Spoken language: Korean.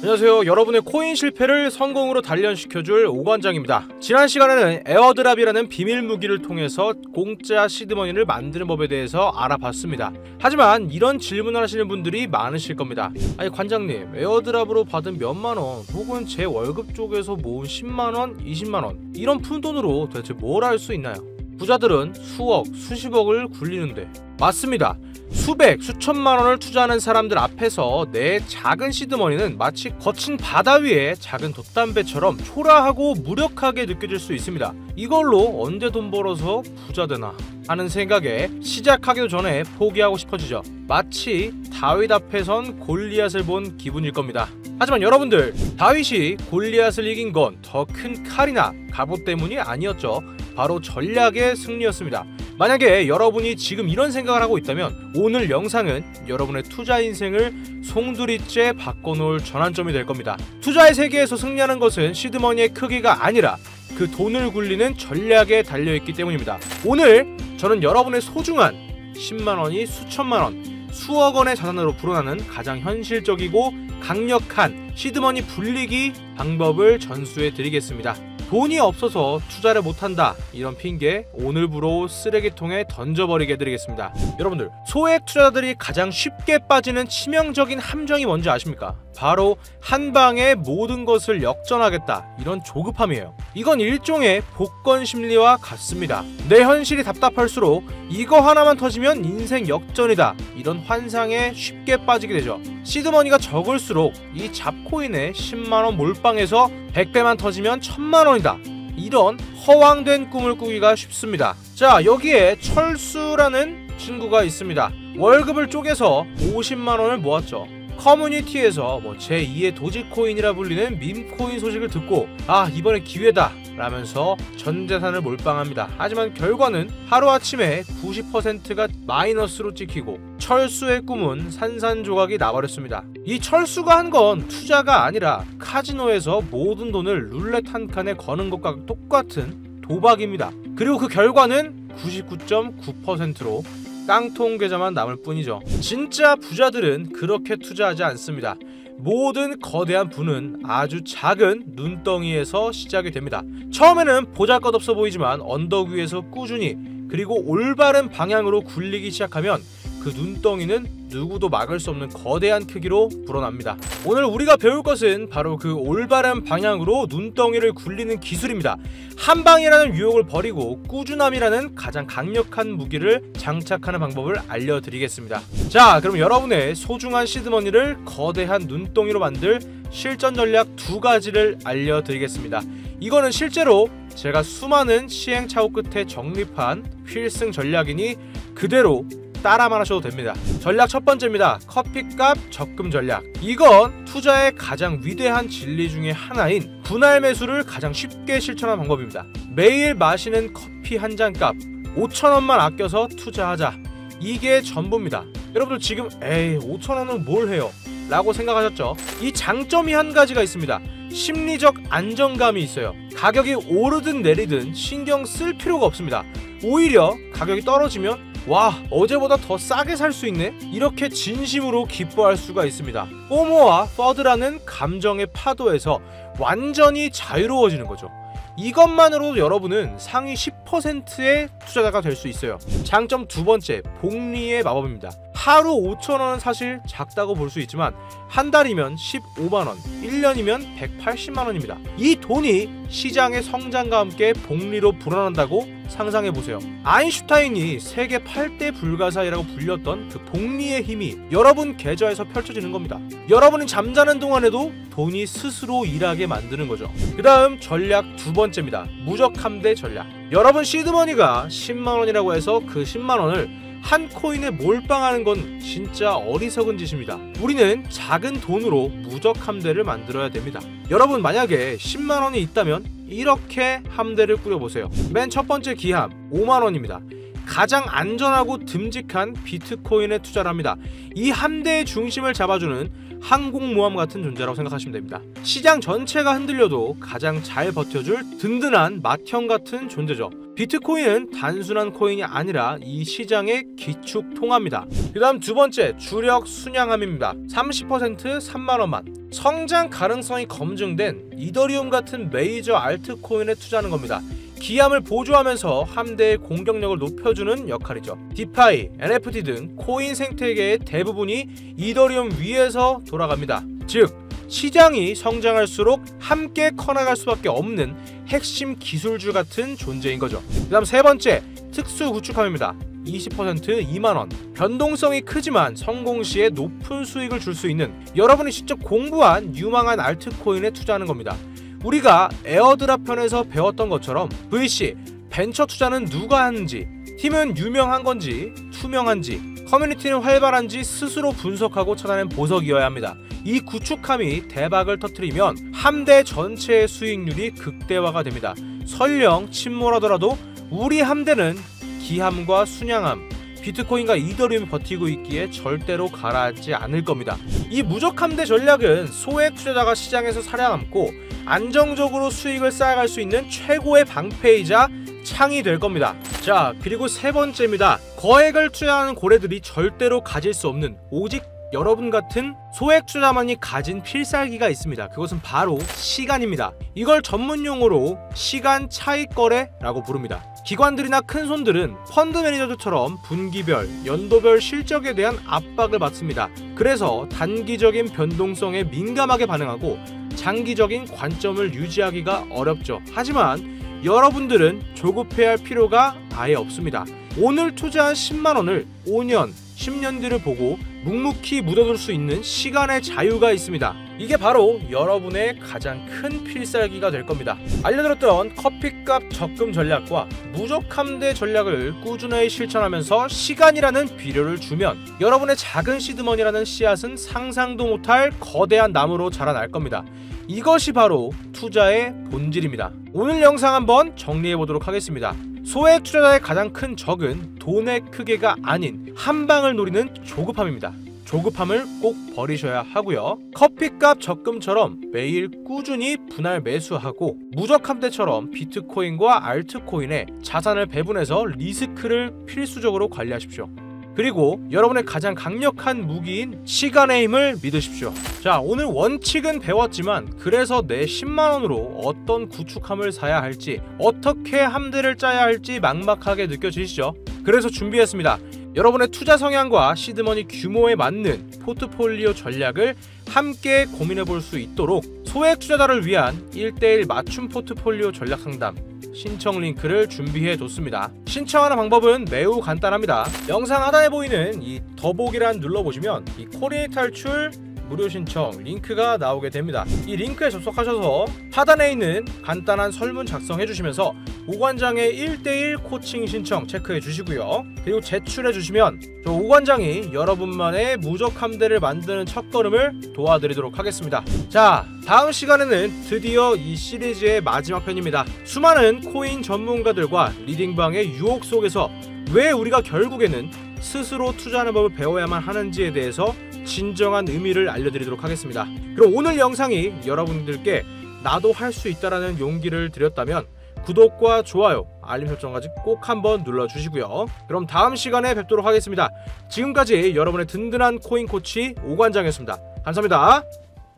안녕하세요. 여러분의 코인 실패를 성공으로 단련시켜줄 오관장입니다. 지난 시간에는 에어드랍이라는 비밀 무기를 통해서 공짜 시드머니를 만드는 법에 대해서 알아봤습니다. 하지만 이런 질문을 하시는 분들이 많으실 겁니다. 아니 관장님, 에어드랍으로 받은 몇만원 혹은 제 월급 쪽에서 모은 10만원, 20만원 이런 푼돈으로 도대체 뭘 할 수 있나요? 부자들은 수억, 수십억을 굴리는데 맞습니다. 수백, 수천만 원을 투자하는 사람들 앞에서 내 작은 시드머니는 마치 거친 바다 위에 작은 돛담배처럼 초라하고 무력하게 느껴질 수 있습니다. 이걸로 언제 돈 벌어서 부자 되나 하는 생각에 시작하기도 전에 포기하고 싶어지죠. 마치 다윗 앞에선 골리앗을 본 기분일 겁니다. 하지만 여러분들, 다윗이 골리앗을 이긴 건 더 큰 칼이나 갑옷 때문이 아니었죠. 바로 전략의 승리였습니다. 만약에 여러분이 지금 이런 생각을 하고 있다면 오늘 영상은 여러분의 투자 인생을 송두리째 바꿔놓을 전환점이 될 겁니다. 투자의 세계에서 승리하는 것은 시드머니의 크기가 아니라 그 돈을 굴리는 전략에 달려있기 때문입니다. 오늘 저는 여러분의 소중한 10만원이 수천만원, 수억원의 자산으로 불어나는 가장 현실적이고 강력한 시드머니 불리기 방법을 전수해 드리겠습니다. 돈이 없어서 투자를 못한다 이런 핑계 오늘부로 쓰레기통에 던져버리게 해드리겠습니다. 여러분들, 소액 투자자들이 가장 쉽게 빠지는 치명적인 함정이 뭔지 아십니까? 바로 한방에 모든 것을 역전하겠다 이런 조급함이에요. 이건 일종의 복권 심리와 같습니다. 내 현실이 답답할수록 이거 하나만 터지면 인생 역전이다 이런 환상에 쉽게 빠지게 되죠. 시드머니가 적을수록 이 잡코인의 10만원 몰빵에서 100배만 터지면 1000만원이다 이런 허황된 꿈을 꾸기가 쉽습니다. 자, 여기에 철수라는 친구가 있습니다. 월급을 쪼개서 50만원을 모았죠. 커뮤니티에서 제2의 도지코인이라 불리는 밈코인 소식을 듣고 이번에 기회다 라면서 전 재산을 몰빵합니다. 하지만 결과는 하루아침에 90%가 마이너스로 찍히고 철수의 꿈은 산산조각이 나버렸습니다. 이 철수가 한 건 투자가 아니라 카지노에서 모든 돈을 룰렛 한 칸에 거는 것과 똑같은 도박입니다. 그리고 그 결과는 99.9%로 깡통 계좌만 남을 뿐이죠. 진짜 부자들은 그렇게 투자하지 않습니다. 모든 거대한 부는 아주 작은 눈덩이에서 시작이 됩니다. 처음에는 보잘것없어 보이지만 언덕 위에서 꾸준히 그리고 올바른 방향으로 굴리기 시작하면 그 눈덩이는 누구도 막을 수 없는 거대한 크기로 불어납니다. 오늘 우리가 배울 것은 바로 그 올바른 방향으로 눈덩이를 굴리는 기술입니다. 한방이라는 유혹을 버리고 꾸준함이라는 가장 강력한 무기를 장착하는 방법을 알려드리겠습니다. 자, 그럼 여러분의 소중한 시드머니를 거대한 눈덩이로 만들 실전 전략 2가지를 알려드리겠습니다. 이거는 실제로 제가 수많은 시행착오 끝에 정립한 필승 전략이니 그대로 따라만 하셔도 됩니다. 전략 첫 번째입니다. 커피값 적금 전략. 이건 투자의 가장 위대한 진리 중에 하나인 분할 매수를 가장 쉽게 실천하는 방법입니다. 매일 마시는 커피 한 잔 값 5,000원만 아껴서 투자하자. 이게 전부입니다. 여러분들 지금 5,000원은 뭘 해요? 라고 생각하셨죠? 이 장점이 한 가지가 있습니다. 심리적 안정감이 있어요. 가격이 오르든 내리든 신경 쓸 필요가 없습니다. 오히려 가격이 떨어지면 와, 어제보다 더 싸게 살 수 있네? 이렇게 진심으로 기뻐할 수가 있습니다. 포모와 퍼드라는 감정의 파도에서 완전히 자유로워지는 거죠. 이것만으로도 여러분은 상위 10%의 투자자가 될 수 있어요. 장점 두 번째, 복리의 마법입니다. 하루 5,000원은 사실 작다고 볼 수 있지만 한 달이면 15만원, 1년이면 180만원입니다. 이 돈이 시장의 성장과 함께 복리로 불어난다고 상상해보세요. 아인슈타인이 세계 8대 불가사의라고 불렸던 그 복리의 힘이 여러분 계좌에서 펼쳐지는 겁니다. 여러분이 잠자는 동안에도 돈이 스스로 일하게 만드는 거죠. 그 다음 전략 두 번째입니다. 무적함대 전략. 여러분 시드머니가 10만원이라고 해서 그 10만원을 한 코인에 몰빵하는 건 진짜 어리석은 짓입니다. 우리는 작은 돈으로 무적 함대를 만들어야 됩니다. 여러분 만약에 10만원이 있다면 이렇게 함대를 꾸려보세요. 맨 첫 번째 기함 5만원입니다. 가장 안전하고 듬직한 비트코인에 투자를 합니다. 이 함대의 중심을 잡아주는 항공모함 같은 존재라고 생각하시면 됩니다. 시장 전체가 흔들려도 가장 잘 버텨줄 든든한 맏형 같은 존재죠. 비트코인은 단순한 코인이 아니라 이 시장의 기축 통화입니다. 그 다음 두 번째, 주력 순양함입니다. 30% 3만원만. 성장 가능성이 검증된 이더리움 같은 메이저 알트코인에 투자하는 겁니다. 기함을 보조하면서 함대의 공격력을 높여주는 역할이죠. 디파이, NFT 등 코인 생태계의 대부분이 이더리움 위에서 돌아갑니다. 즉 시장이 성장할수록 함께 커나갈 수밖에 없는 핵심 기술주 같은 존재인 거죠. 그 다음 세 번째, 특수 구축함입니다. 20% 2만원. 변동성이 크지만 성공 시에 높은 수익을 줄 수 있는, 여러분이 직접 공부한 유망한 알트코인에 투자하는 겁니다. 우리가 에어드랍 편에서 배웠던 것처럼 VC, 벤처 투자는 누가 하는지, 팀은 유명한 건지 투명한지, 커뮤니티는 활발한지 스스로 분석하고 찾아낸 보석이어야 합니다. 이 구축함이 대박을 터뜨리면 함대 전체의 수익률이 극대화가 됩니다. 설령 침몰하더라도 우리 함대는 기함과 순양함, 비트코인과 이더리움이 버티고 있기에 절대로 가라앉지 않을 겁니다. 이 무적함대 전략은 소액 투자자가 시장에서 살아남고 안정적으로 수익을 쌓아갈 수 있는 최고의 방패이자 창이 될 겁니다. 자, 그리고 세 번째입니다. 거액을 투자하는 고래들이 절대로 가질 수 없는, 오직 여러분 같은 소액 투자만이 가진 필살기가 있습니다. 그것은 바로 시간입니다. 이걸 전문용어로 시간 차익 거래라고 부릅니다. 기관들이나 큰손들은 펀드 매니저들처럼 분기별, 연도별 실적에 대한 압박을 받습니다. 그래서 단기적인 변동성에 민감하게 반응하고 장기적인 관점을 유지하기가 어렵죠. 하지만 여러분들은 조급해할 필요가 아예 없습니다. 오늘 투자한 10만원을 5년, 10년 뒤를 보고 묵묵히 묻어둘 수 있는 시간의 자유가 있습니다. 이게 바로 여러분의 가장 큰 필살기가 될 겁니다. 알려드렸던 커피값 적금 전략과 무적함대 전략을 꾸준히 실천하면서 시간이라는 비료를 주면 여러분의 작은 시드머니라는 씨앗은 상상도 못할 거대한 나무로 자라날 겁니다. 이것이 바로 투자의 본질입니다. 오늘 영상 한번 정리해보도록 하겠습니다. 소액 투자자의 가장 큰 적은 돈의 크기가 아닌 한 방을 노리는 조급함입니다. 조급함을 꼭 버리셔야 하고요. 커피값 적금처럼 매일 꾸준히 분할 매수하고 무적함대처럼 비트코인과 알트코인에 자산을 배분해서 리스크를 필수적으로 관리하십시오. 그리고 여러분의 가장 강력한 무기인 시간의 힘을 믿으십시오. 자, 오늘 원칙은 배웠지만 그래서 내 10만원으로 어떤 구축함을 사야 할지, 어떻게 함대를 짜야 할지 막막하게 느껴지시죠? 그래서 준비했습니다. 여러분의 투자 성향과 시드머니 규모에 맞는 포트폴리오 전략을 함께 고민해 볼 수 있도록 소액 투자자를 위한 1:1 맞춤 포트폴리오 전략 상담 신청 링크를 준비해 뒀습니다. 신청하는 방법은 매우 간단합니다. 영상 하단에 보이는 이 더보기란 눌러보시면 이 코리에 탈출 무료 신청 링크가 나오게 됩니다. 이 링크에 접속하셔서 하단에 있는 간단한 설문 작성해 주시면서 오관장의 1:1 코칭 신청 체크해 주시고요. 그리고 제출해 주시면 저 오관장이 여러분만의 무적함대를 만드는 첫걸음을 도와드리도록 하겠습니다. 자, 다음 시간에는 드디어 이 시리즈의 마지막 편입니다. 수많은 코인 전문가들과 리딩방의 유혹 속에서 왜 우리가 결국에는 스스로 투자하는 법을 배워야만 하는지에 대해서 진정한 의미를 알려드리도록 하겠습니다. 그럼 오늘 영상이 여러분들께 나도 할 수 있다라는 용기를 드렸다면 구독과 좋아요, 알림 설정까지 꼭 한번 눌러주시고요. 그럼 다음 시간에 뵙도록 하겠습니다. 지금까지 여러분의 든든한 코인 코치 오관장이었습니다. 감사합니다.